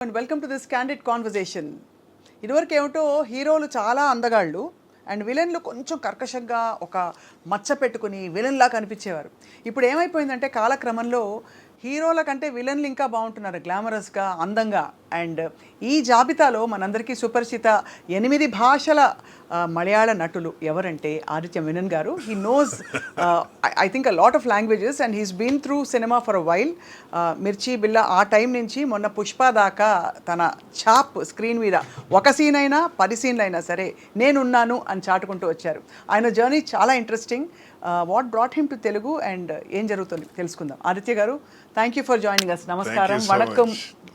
And welcome to this candid conversation. ఇదివరకు ఏమిటో హీరోలు చాలా అందగాళ్ళు అండ్ విలన్లు కొంచెం కర్కశంగా ఒక మచ్చ పెట్టుకుని విలన్లా కనిపించేవారు. ఇప్పుడు ఏమైపోయిందంటే కాలక్రమంలో హీరోల కంటే విలన్లు ఇంకా బాగుంటున్నారు, గ్లామరస్గా, అందంగా. అండ్ ఈ జాబితాలో మనందరికీ సుపరిచిత 8 భాషల మలయాళ నటులు ఎవరంటే ఆదిత్య మెనన్ గారు. He knows I think a lot of languages and he's been through cinema for a while. మిర్చి బిల్ల ఆ టైం నుంచి మొన్న పుష్ప దాకా తన ఛాప్ స్క్రీన్ మీద ఒక సీన్ అయినా 10 సీన్లు అయినా సరే నేనున్నాను అని చాటుకుంటూ వచ్చారు. ఆయన జర్నీ చాలా interesting. What brought him to Telugu and ఏం జరుగుతుంది తెలుసుకుందాం. ఆదిత్య గారు, thank you for joining us. నమస్కారం. వణక్కం.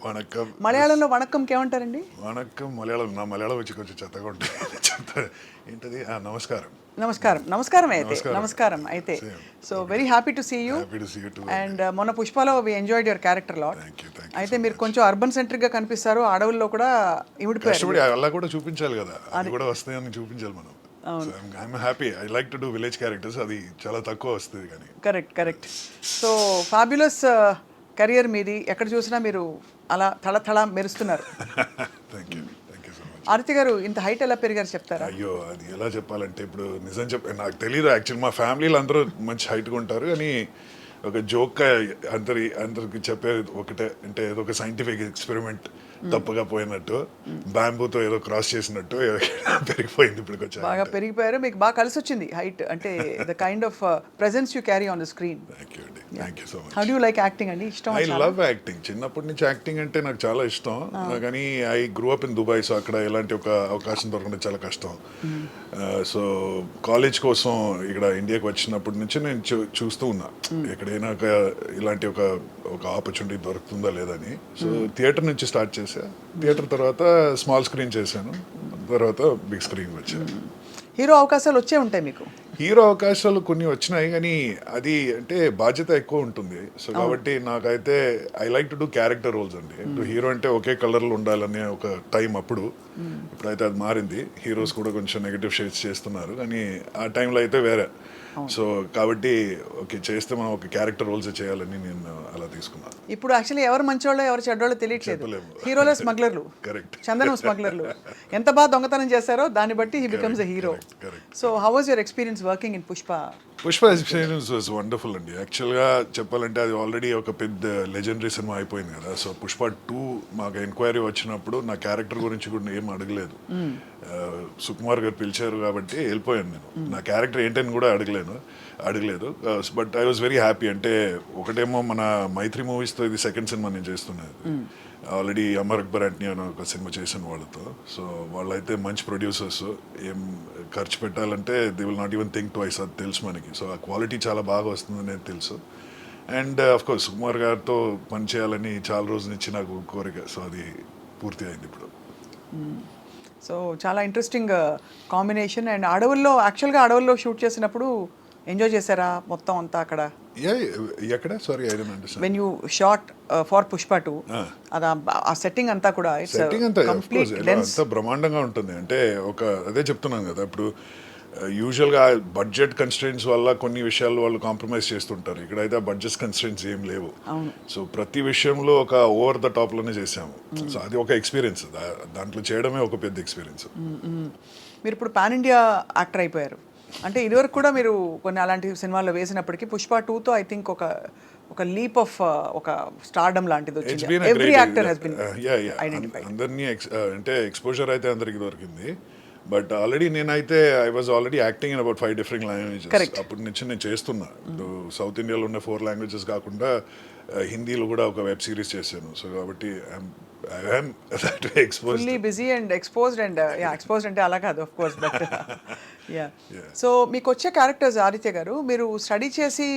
వణక్కం. మలయాళంలో వణక్కంకి ఏమంటారండి? వణక్కం మలయాళం. నా మలయాళం వచ్చి కొంచెం చెత్తగా ఉంటుంది. ఏంటది? నమస్కారం. నమస్కారం. నమస్కారం అయితే నమస్కారం అయితే. So very happy to see you. And మొన్న పుష్పలో we enjoyed your character lot. అయితే మీరు కొంచెం అర్బన్ సెంట్రిక్ గా కనిపిస్తారు, అడవుల్లో కూడా ఇమిడిపోయారు. అలా కూడా చూపించాలి కదా, అది కూడా వస్తాయని చూపించాలి మనం. I'm happy. I like to do village characters. అది చాలా తక్కువ వస్తుంది కానీ. కరెక్ట్. సో ఫ్యాబ్యులస్ కెరియర్ మీది. ఎక్కడ చూసినా మీరు అలా తళ మెరుస్తున్నారు. ఆదిత్య గారు, ఇంత హైట్ ఎలా పెరిగారు చెప్తారా? అయ్యో, అది ఎలా చెప్పాలంటే ఇప్పుడు నిజం నాకు తెలియదు యాక్చువల్. మా ఫ్యామిలీలో అందరూ మంచి హైట్గా ఉంటారు కానీ ఒక జోక్గా అందరికి చెప్పేది ఒకటే, అంటే ఏదో ఒక సైంటిఫిక్ ఎక్స్పెరిమెంట్ తప్పుగా పోయినట్టు, బ్యాంబూతో ఏదో క్రాస్ చేసినట్టు పెరిగిపోయింది. ఇప్పుడు బాగా పెరిగిపోయారు. మీకు బాగా కలిసి వచ్చింది హైట్, అంటే the kind of presence you carry on the screen. Thank you so much. How do you like acting అండి? ఇష్టం? I love acting. చిన్నప్పటి నుంచి యాక్టింగ్ అంటే నాకు చాలా ఇష్టం. కానీ I grew up in Dubai. So అక్కడ ఇలాంటి ఒక అవకాశం దొరకడం చాలా కష్టం. సో కాలేజ్ కోసం ఇక్కడ ఇండియాకి వచ్చినప్పటి నుంచి నేను చూస్తూ ఉన్నా ఎక్కడైనా ఇలాంటి ఒక ఆపర్చునిటీ దొరుకుతుందా లేదని. సో థియేటర్ నుంచి స్టార్ట్ చేశా. థియేటర్ తర్వాత స్మాల్ స్క్రీన్ చేశాను, తర్వాత బిగ్ స్క్రీన్ వచ్చాను. హీరో అవకాశాలు వచ్చే ఉంటాయి మీకు? హీరో అవకాశాలు కొన్ని వచ్చినాయి కానీ అది అంటే బాధ్యత ఎక్కువ ఉంటుంది. సో కాబట్టి నాకైతే I like to do character roles అండి. హీరో అంటే ఒకే కలర్లో ఉండాలనే ఒక టైం అప్పుడు. ఇప్పుడైతే అది మారింది. హీరోస్ కూడా కొంచెం నెగటివ్ షేడ్స్ చేస్తున్నారు కానీ ఆ టైంలో అయితే వేరే. సో కాబట్టి ఓకే, చేస్తే మనం ఒక క్యారెక్టర్ రోల్స్ చేయాలని నేను అలా తీసుకున్నాను. ఇప్పుడు యాక్చువల్లీ ఎవరు మంచోళ్ళో ఎవరు చెడ్డోళ్ళో తెలియట్లేదు. హీరోలే స్మగ్లర్లు. కరెక్ట్. చందనం స్మగ్లర్లు. ఎంత బాగా దొంగతనం చేశారో దాన్ని బట్టి he becomes a hero. So how was your experience working in Pushpa? Pushpa experience was wonderful అండి. యాక్చువల్గా చెప్పాలంటే అది ఆల్రెడీ ఒక పెద్ద లెజెండరీ సినిమా అయిపోయింది కదా. సో పుష్ప 2 మాకు ఎంక్వైరీ వచ్చినప్పుడు నా క్యారెక్టర్ గురించి కూడా ఏం అడగలేదు. సుకుమార్ గారు పిలిచారు కాబట్టి వెళ్ళిపోయాను నేను. నా క్యారెక్టర్ ఏంటని కూడా అడగలేదు. But I was very happy. అంటే ఒకటేమో మన మైత్రి మూవీస్తో ఇది సెకండ్ సినిమా నేను చేస్తున్నది. ఆల్రెడీ అమర్ అక్బర్ యాంటనీ అని ఒక సినిమా చేశాను వాళ్ళతో. సో వాళ్ళైతే మంచి ప్రొడ్యూసర్స్. ఏం ఖర్చు పెట్టాలంటే they will not even think twice. అది తెలుసు మనకి. సో ఆ క్వాలిటీ చాలా బాగా వస్తుంది అనేది తెలుసు. అండ్ అఫ్ కోర్స్ సుకుమార్ గారితో పని చేయాలని చాలా రోజుల నుంచి నాకు కోరిక. సో అది పూర్తి అయింది ఇప్పుడు. సో చాలా ఇంట్రెస్టింగ్ కాంబినేషన్. అండ్ అడవుల్లో షూట్ చేసినప్పుడు ఎంజాయ్ చేశారా మొత్తం అంతా అక్కడ? ఎక్కడ? Sorry, I don't understand. When you shot for Pushpa 2, అది ఆ సెట్టింగ్ అంతా కూడా సెట్టింగ్ అంతా అంతా బ్రహ్మాండంగా ఉంటుంది. అంటే అదే చెప్తున్నాను కదా, ఇప్పుడు యూజువల్గా బడ్జెట్ కన్స్ట్రెంట్స్ వల్ల కొన్ని విషయాలు వాళ్ళు కాంప్రమైజ్ చేస్తుంటారు. ఇక్కడైతే ఆ బడ్జెట్ కన్స్ట్రెంట్స్ ఏం లేవు. సో ప్రతి విషయంలో ఒక ఓవర్ ద టాప్లోనే చేసాము. సో అది ఒక ఎక్స్పీరియన్స్. దాంట్లో చేయడమే ఒక పెద్ద ఎక్స్పీరియన్స్. మీరు ఇప్పుడు పాన్ ఇండియా యాక్టర్ అయిపోయారు. అంటే ఇదివరకు కూడా మీరు కొన్ని అలాంటి సినిమాల్లో వేసినప్పటికీ పుష్ప 2తో ఐ థింక్ ఒక లీప్ ఆఫ్ ఒక స్టార్డమ్ లాంటిది వచ్చింది. Every actor has been identified. అందరినీ అంటే ఎక్స్పోజర్ అయితే అందరికి దొరికింది. బట్ ఆల్రెడీ నేనైతే I was already acting in about 5 different languages. అప్పటి నుంచి నేను చేస్తున్నా. సౌత్ ఇండియాలో ఉన్న 4 లాంగ్వేజెస్ కాకుండా హిందీలో కూడా ఒక వెబ్ సిరీస్ చేశాను. సో కాబట్టి I'm fully busy and exposed. And exposed అంటే అలా కాదు, ఆఫ్ కోర్స్. బట్ సో మీకు వచ్చే క్యారెక్టర్స్ ఆదిత్య గారు, మీరు స్టడీ చేసి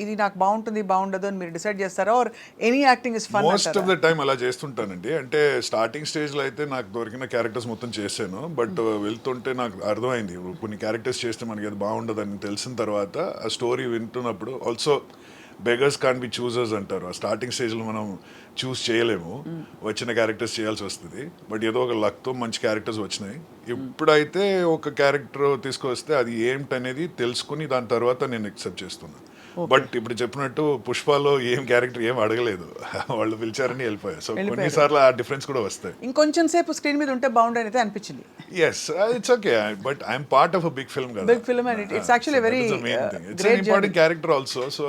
ఇది నాకు బాగుండదు అని మీరు డిసైడ్ చేస్తారా? Or any acting is fun? Most of the time అలా చేస్తుంటానండి. అంటే స్టార్టింగ్ స్టేజ్లో అయితే నాకు దొరికిన క్యారెక్టర్స్ మొత్తం చేశాను. బట్ వెళ్తుంటే నాకు అర్థమైంది కొన్ని క్యారెక్టర్స్ చేస్తే మనకి అది బాగుండదని తెలిసిన తర్వాత ఆ స్టోరీ వింటున్నప్పుడు also beggars can be choosers అంటారు. ఆ స్టార్టింగ్ స్టేజ్లో మనం చూస్ చేయలేము, వచ్చిన క్యారెక్టర్స్ చేయాల్సి వస్తుంది. బట్ ఏదో ఒక లక్తో మంచి క్యారెక్టర్స్ వచ్చినాయి. ఇప్పుడైతే ఒక క్యారెక్టర్ తీసుకొస్తే అది ఏంటనేది తెలుసుకుని దాని తర్వాత నేను యాక్సెప్ట్ చేస్తున్నాను. బట్ ఇప్పుడు చెప్పినట్టు పుష్పలో ఏం క్యారెక్టర్ ఏం అడగలేదు వాళ్ళు పిలిచారని వెళ్ళిపోయారు. సో కొన్నిసార్లు ఆ డిఫరెన్స్ కూడా వస్తాయి. ఇంకొంచెం సేపు స్క్రీన్ మీద ఉంటే బాగుండని అయితే అనిపించింది. Yes it's okay, but I'm part of a big film కదా. Big film and it's actually very it's an important character also. So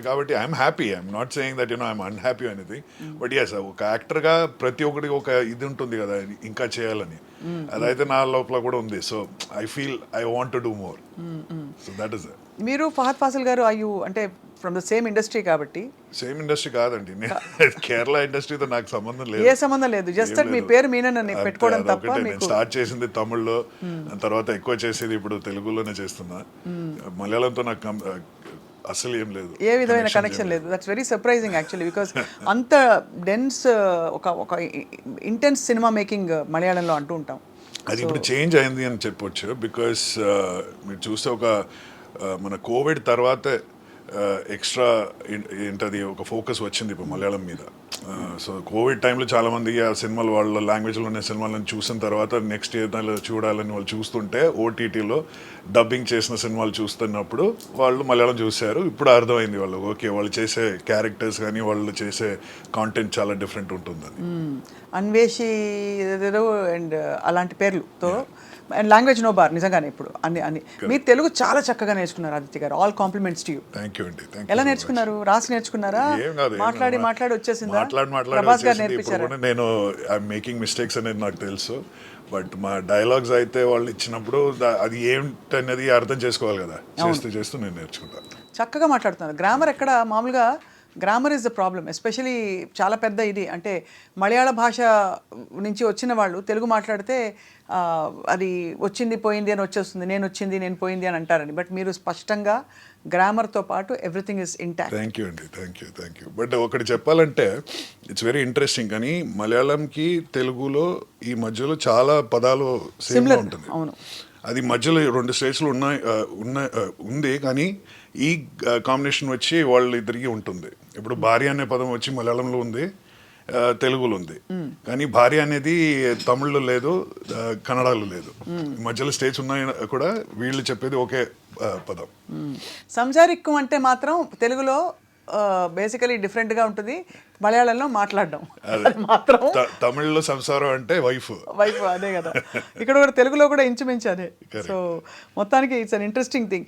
కాబట్టి I'm happy, I'm not saying that I'm unhappy anything, but yes ఒక యాక్టర్గా ప్రతి ఒక్కరికి ఒక ఇది ఉంటుంది కదా ఇంకా చేయాలని, అదైతే నా లోపల కూడా ఉంది. So I feel I want to do more. So that is it. మీరు ఫహద్ ఫాసిల్ గారు అయ్యూ అంటే ఫ్రమ్ ద సేమ్ ఇండస్ట్రీ కాబట్టి. సేమ్ ఇండస్ట్రీ కాదండి, కేరళ ఇండస్ట్రీతో నాకు సంబంధం లేదు. ఏ సంబంధం లేదు, జస్ట్ మీ పేరు మీనని పెట్టుకోవడం తప్ప. నేను స్టార్ట్ చేసింది తమిళ్లో, తర్వాత ఎక్కువ చేసేది ఇప్పుడు తెలుగులోనే చేస్తున్నా. మలయాళంతో నాకు అసలు ఏం లేదు, ఏ విధమైన కనెక్షన్ లేదు. That's very surprising actually, because అంత డెన్స్ ఒక ఇంటెన్స్ సినిమా మేకింగ్ మలయాళంలో అంటూ ఉంటాం. అది ఇప్పుడు చేంజ్ అయింది అని చెప్పొచ్చు. బికాస్ మీరు చూస్తే ఒక మన కోవిడ్ తర్వాత ఎక్స్ట్రా ఏంటది ఒక ఫోకస్ వచ్చింది ఇప్పుడు మలయాళం మీద. సో కోవిడ్ టైంలో చాలామంది ఆ సినిమాలు వాళ్ళ లాంగ్వేజ్లో ఉన్న సినిమాలను చూసిన తర్వాత నెక్స్ట్ ఏదైనా చూడాలని వాళ్ళు చూస్తుంటే ఓటీటీలో డబ్బింగ్ చేసిన సినిమాలు చూస్తున్నప్పుడు వాళ్ళు మలయాళం చూశారు. ఇప్పుడు అర్థమైంది వాళ్ళు, ఓకే వాళ్ళు చేసే క్యారెక్టర్స్ కానీ వాళ్ళు చేసే కాంటెంట్ చాలా డిఫరెంట్ ఉంటుందని. అన్వేషి ఏదేదో అండ్ అలాంటి పేర్లుతో అండ్ లాంగ్వేజ్ నో బార్ నిజంగానే ఇప్పుడు అన్ని మీరు తెలుగు చాలా చక్కగా నేర్చుకున్నారు ఆదిత్య గారు. All compliments to you. Thank you అండి. ఎలా నేర్చుకున్నారు? రాసి నేర్చుకున్నారా? మాట్లాడి వచ్చేసిందా? ప్రభాస్ గారు నేర్పించారు. నేను మేకింగ్ మిస్టేక్స్ అనేది నాకు తెలుసు, బట్ మా డైలాగ్స్ అయితే వాళ్ళు ఇచ్చినప్పుడు అది ఏంటనేది అర్థం చేసుకోవాలి కదా, చేస్తూ నేను నేర్చుకుంటాను. చక్కగా మాట్లాడుతున్నారు. గ్రామర్ ఎక్కడ మామూలుగా grammar is the problem, especially చాలా పెద్ద ఇది. అంటే మలయాళ భాష నుంచి వచ్చిన వాళ్ళు తెలుగు మాట్లాడితే అది వచ్చింది పోయింది అని వచ్చేస్తుంది, నేను వచ్చింది నేను పోయింది అని అంటారని. బట్ మీరు స్పష్టంగా గ్రామర్తో పాటు everything is intact. Thank you అండి, థ్యాంక్ యూ. బట్ ఒకటి చెప్పాలంటే ఇట్స్ వెరీ ఇంట్రెస్టింగ్, కానీ మలయాళంకి తెలుగులో ఈ మధ్యలో చాలా పదాలు సేమ్గా ఉంటుంది. అవును, అది మధ్యలో 2 స్టేట్స్లో ఉంది, కానీ ఈ కాంబినేషన్ వచ్చి వాళ్ళు ఇద్దరికి ఉంటుంది. ఇప్పుడు భార్య అనే పదం వచ్చి మలయాళంలో ఉంది, తెలుగులో ఉంది, కానీ భార్య అనేది తమిళ్లో లేదు, కన్నడలో లేదు. మధ్యలో స్టేట్స్ ఉన్నాయి కూడా వీళ్ళు చెప్పేది ఒకే పదం. సంసారిక్కం అంటే మాత్రం తెలుగులో బేసికలీ డిఫరెంట్గా ఉంటుంది, మలయాళంలో మాట్లాడడం మాత్రం. తమిళ్లో సంసారం అంటే వైఫ్, అదే కదా. ఇక్కడ కూడా తెలుగులో కూడా ఇంచుమించు అదే. సో మొత్తానికి it's an interesting thing.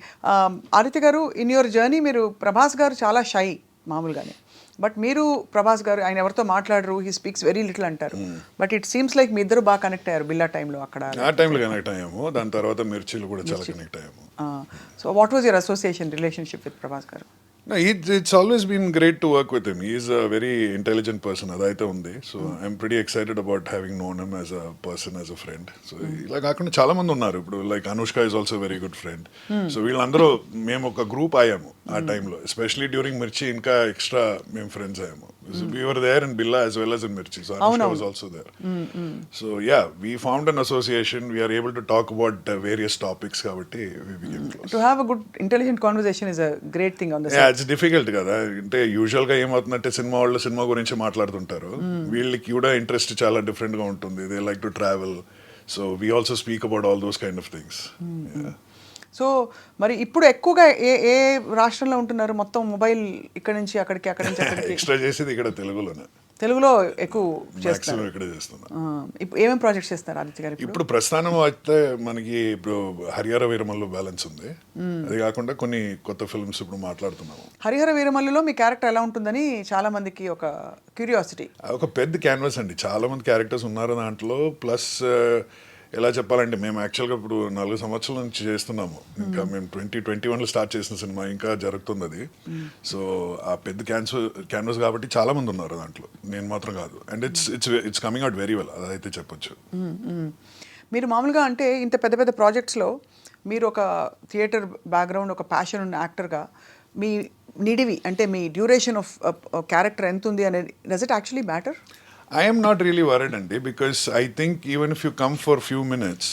Aditya గారు, ఇన్ యువర్ జర్నీ మీరు ప్రభాస్ గారు చాలా షై మామూలుగానే, బట్ మీరు ప్రభాస్ గారు ఆయన ఎవరితో మాట్లాడరు, హీ స్పీక్స్ వెరీ లిటిల్ అంటారు. బట్ ఇట్ సీమ్స్ లైక్ మీ ఇద్దరు బాగా కనెక్ట్ అయ్యారు బిల్లా టైంలో. అక్కడ ఆ టైంలో కనెక్ట్ అయ్యాము, దాని తర్వాత మిర్చిలు కూడా చాలా కనెక్ట్ అయ్యాము. So what was your association relationship with Prabhas గారు? No, it's always been great to work with him. He is a very intelligent person. Adaithe undi. So I'm pretty excited about having known him as a person, as a friend. So ila kaakunda chaala mandi unnaru. Ippudu like Anushka is also a very good friend. So వీళ్ళందరూ మేము ఒక group అయ్యాము ఆ టైంలో, especially during మిర్చి ఇంకా extra మేము friends అయ్యాము. We were there in Billa as well as in Mirchi. So Anushka was also there. So yeah, we formed an association. We are able to talk about various topics kabatti we became close. To have a good intelligent conversation is a great thing on the set. Yeah, it's difficult కదా. అంటే యూజువల్గా ఏమవుతుందంటే cinema వాళ్ళు cinema గురించి మాట్లాడుతుంటారు, వీళ్ళకి కూడా interest చాలా డిఫరెంట్గా ఉంటుంది. They like to travel, so we also speak about all those kind of things. So మరి ఇప్పుడు ఎక్కువగా ఏ రాష్ట్రంలో ఉంటున్నారు? మొత్తం మొబైల్ ఇక్కడ నుంచి అక్కడికి, అక్కడి నుంచి అక్కడికి ఎక్స్ట్రా చేసేది ఇక్కడ తెలుగులో ఎక్కువ చేస్తారు. ఇక్కడ చేస్తున్నా. ఇప్పుడు ఏమేమి ప్రాజెక్ట్స్ చేస్తారు ఆదిత్య గారు? ఇప్పుడు ప్రస్థానం అయితే మనకి ఇప్పుడు హరిహర వీరమల్లు బ్యాలెన్స్ ఉంది, అది కాకుండా కొన్ని కొత్త ఫిల్మ్స్ ఇప్పుడు మాట్లాడుతున్నాము. హరిహర వీరమల్లులో మీ క్యారెక్టర్ ఎలా ఉంటుందని చాలా మందికి ఒక క్యూరియాసిటీ. ఒక పెద్ద క్యాన్వాస్ అండి, చాలా మంది క్యారెక్టర్స్ ఉన్నారు దాంట్లో. ప్లస్ ఎలా చెప్పాలంటే మేము యాక్చువల్గా ఇప్పుడు 4 సంవత్సరాల నుంచి చేస్తున్నాము. ఇంకా మేము 2021లో స్టార్ట్ చేసిన సినిమా ఇంకా జరుగుతుంది అది. సో ఆ పెద్ద క్యాన్వాస్ కాబట్టి చాలా మంది ఉన్నారు దాంట్లో, నేను మాత్రం కాదు. And it's coming out very well, అదైతే చెప్పొచ్చు. మీరు మామూలుగా అంటే ఇంత పెద్ద పెద్ద ప్రాజెక్ట్స్లో మీరు ఒక థియేటర్ బ్యాక్గ్రౌండ్, ఒక ప్యాషన్ ఉన్న యాక్టర్గా మీ నిడివి అంటే మీ డ్యూరేషన్ ఆఫ్ క్యారెక్టర్ ఎంత ఉంది అనేది, does it actually matter? I am not really worried అండి, because I think even if you come for few minutes,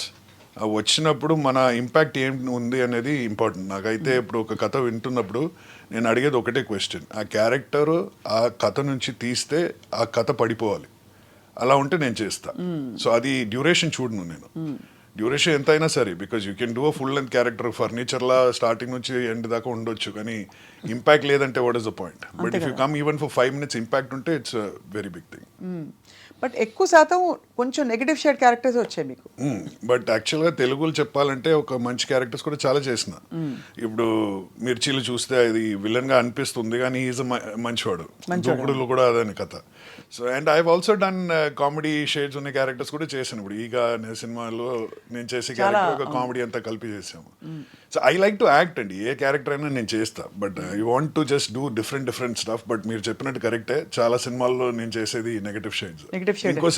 వచ్చినప్పుడు మన ఇంపాక్ట్ ఏం ఉంది అనేది ఇంపార్టెంట్. నాకైతే ఇప్పుడు ఒక కథ వింటున్నప్పుడు నేను అడిగేది ఒకటే క్వశ్చన్, ఆ క్యారెక్టర్ ఆ కథ నుంచి తీస్తే ఆ కథ పడిపోవాలి, అలా ఉంటే నేను చేస్తా. సో అది డ్యూరేషన్ చూడను నేను. డ్యూరేషన్ ఎంత అయినా సరే, because you can do a full length character ఫర్నిచర్లా స్టార్టింగ్ నుంచి ఎండ్ దాకా ఉండొచ్చు, కానీ ఇంపాక్ట్ లేదంటే what is the point? But if you come even for 5 minutes impact ఉంటే it's very big thing. But ఎక్కువ శాతం కొంచెం నెగిటివ్ షేడ్ క్యారెక్టర్స్ వచ్చాయి మీకు. బట్ యాక్చువల్గా తెలుగులో చెప్పాలంటే ఒక మంచి క్యారెక్టర్స్ కూడా చాలా చేసిన. ఇప్పుడు మిర్చీలు చూస్తే అది విలన్గా అనిపిస్తుంది, కానీ ఈజ్ మంచివాడు. దూకుడులో కూడా అదే కథ. So and I also done comedy shades ఉన్న క్యారెక్టర్స్ కూడా చేశాను. ఇప్పుడు ఈగ అనే సినిమాలో నేను చేసే క్యారెక్టర్ ఒక కామెడీ అంతా కలిపి చేసాము. So I like to act అండి, ఏ క్యారెక్టర్ అయినా నేను చేస్తా. But I want to just do different stuff. But మీరు చెప్పినట్టు కరెక్టే, చాలా సినిమాల్లో నేను చేసేది నెగటివ్ షేడ్స్. నెగిటివ్ షేడ్ ఇంకో